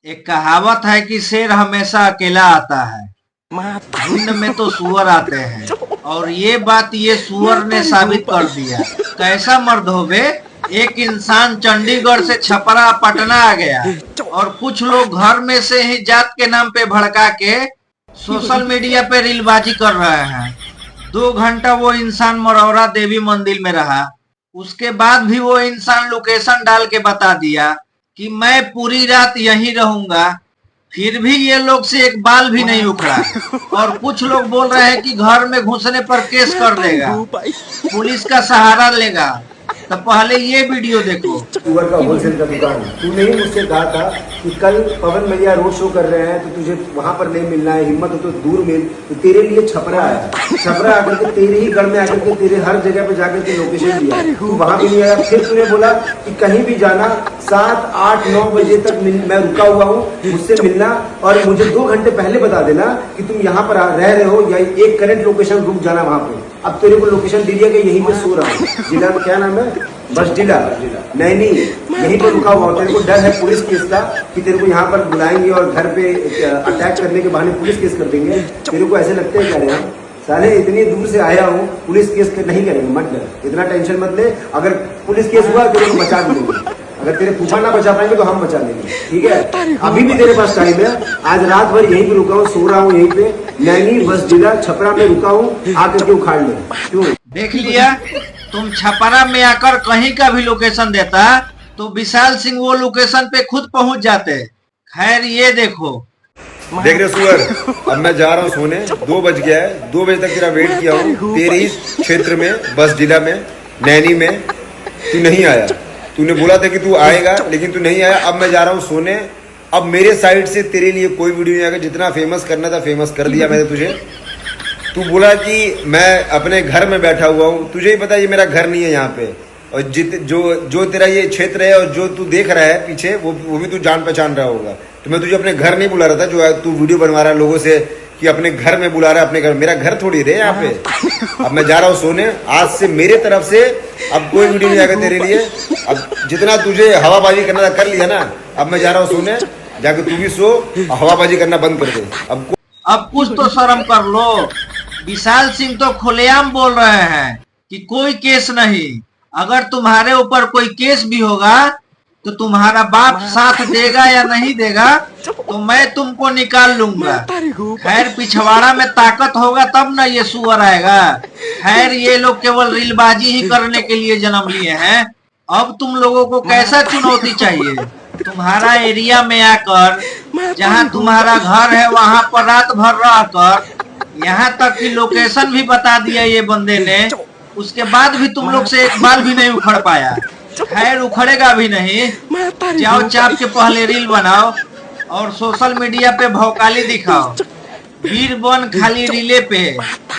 एक कहावत है कि शेर हमेशा अकेला आता है, झुंड में तो सुअर आते हैं। और ये बात ये सुअर ने साबित कर दिया। कैसा मर्द हो बे। एक इंसान चंडीगढ़ से छपरा पटना आ गया और कुछ लोग घर में से ही जात के नाम पे भड़का के सोशल मीडिया पे रीलबाजी कर रहे हैं। 2 घंटा वो इंसान मरौरा देवी मंदिर में रहा। उसके बाद भी वो इंसान लोकेशन डाल के बता दिया कि मैं पूरी रात यहीं रहूंगा। फिर भी ये लोग से एक बाल भी नहीं उखड़ा। और कुछ लोग बोल रहे हैं कि घर में घुसने पर केस कर देगा, पुलिस का सहारा लेगा। तो पहले ये वीडियो देखो। सुअर का होलसेल का दुकान। तूने ही मुझसे कहा था कि कल पवन भैया रोड शो कर रहे हैं तो तुझे वहां पर नहीं मिलना है, हिम्मत हो तो दूर मिल। तो तेरे लिए छपरा आया, छपरा आकर के तेरे ही घर में आकर के तेरे हर जगह पे जाकर के लोकेशन दिया, तू वहां भी नहीं आया। फिर तूने बोला कि कहीं भी जाना 7, 8, 9 बजे तक मैं रुका हुआ हूँ, मुझसे मिलना और मुझे 2 घंटे पहले बता देना कि तुम यहाँ पर रह रहे हो या एक करंट लोकेशन रुक जाना वहाँ पे। अब तेरे को लोकेशन दे दिया कि यहीं पे सो रहा हूँ। जिला में क्या नाम है? बसडीला। नहीं यहीं पर रुका हुआ। तेरे को डर है पुलिस केस का कि तेरे को यहाँ पर बुलाएंगे और घर पे अटैक करने के बहाने पुलिस केस कर देंगे। तेरे को ऐसे लगते है क्या रहे? साले इतनी दूर से आया हूँ, पुलिस केस नहीं करेंगे, मत डर, इतना टेंशन मत ले। अगर पुलिस केस हुआ तो तेरे को बचा देंगे। अगर तेरे फूफा ना बचा पाएंगे तो हम बचा लेंगे, ठीक है? अभी भी तेरे पास टाइम है। आज रात भर यहीं पे रुका हूँ, सो रहा हूँ यहीं पे। नैनी बसडीला छपरा में रुका हूँ, आकर के उखाड़ ले। क्यों? देख लिया, तुम छपरा में आकर कहीं का भी लोकेशन देता तो विशाल सिंह वो लोकेशन पे खुद पहुंच जाते। खैर ये देखो। देख रहे सुअर, अब मैं जा रहा हूँ सोने। 2 बज गया है। 2 बजे तक तेरा वेट किया हूँ तेरे ही क्षेत्र में, बसडीला में, नैनी में। तू नहीं आया। तूने बोला था कि तू आएगा लेकिन तू नहीं आया। अब मैं जा रहा हूँ सोने। अब मेरे साइड से तेरे लिए कोई वीडियो नहीं आएगा। जितना फेमस करना था फेमस कर दिया मैंने तुझे। तू बोला कि मैं अपने घर में बैठा हुआ हूँ। तुझे ही पता ये मेरा घर नहीं है यहाँ पे। और जो तेरा ये क्षेत्र है और जो तू देख रहा है पीछे वो भी तू जान पहचान रहा होगा। तो मैं तुझे अपने घर नहीं बुला रहा था जो तू वीडियो बनवा रहा है लोगों से कि अपने घर में बुला रहा है। अपने घर, मेरा घर थोड़ी रहे यहाँ पे। अब मैं जा रहा हूँ सोने। आज से मेरे तरफ से अब कोई वीडियो नहीं आएगा तेरे लिए। अब जितना तुझे हवाबाजी करना था कर लिया ना। अब मैं जा रहा हूँ सोने। जाके तू भी सो, हवाबाजी करना बंद कर दे। अब कुछ तो शर्म कर लो। विशाल सिंह तो खुलेआम बोल रहे हैं कि कोई केस नहीं। अगर तुम्हारे ऊपर कोई केस भी होगा तो तुम्हारा बाप साथ देगा या नहीं देगा तो मैं तुमको निकाल लूंगा। खैर पिछवाड़ा में ताकत होगा तब ना ये सुअर आएगा। खैर ये लोग केवल रीलबाजी ही करने के लिए जन्म लिए हैं। अब तुम लोगों को कैसा चुनौती चाहिए? तुम्हारा एरिया में आकर, जहां तुम्हारा घर है वहां पर रात भर रहकर, यहाँ तक कि लोकेशन भी बता दिया ये बंदे ने। उसके बाद भी तुम लोग से एक बाल भी नहीं उखड़ पाया। खैर उखड़ेगा भी नहीं। जाओ चाप के पहले रील बनाओ और सोशल मीडिया पे भौकाली दिखाओ। वीर बन खाली रीले पे।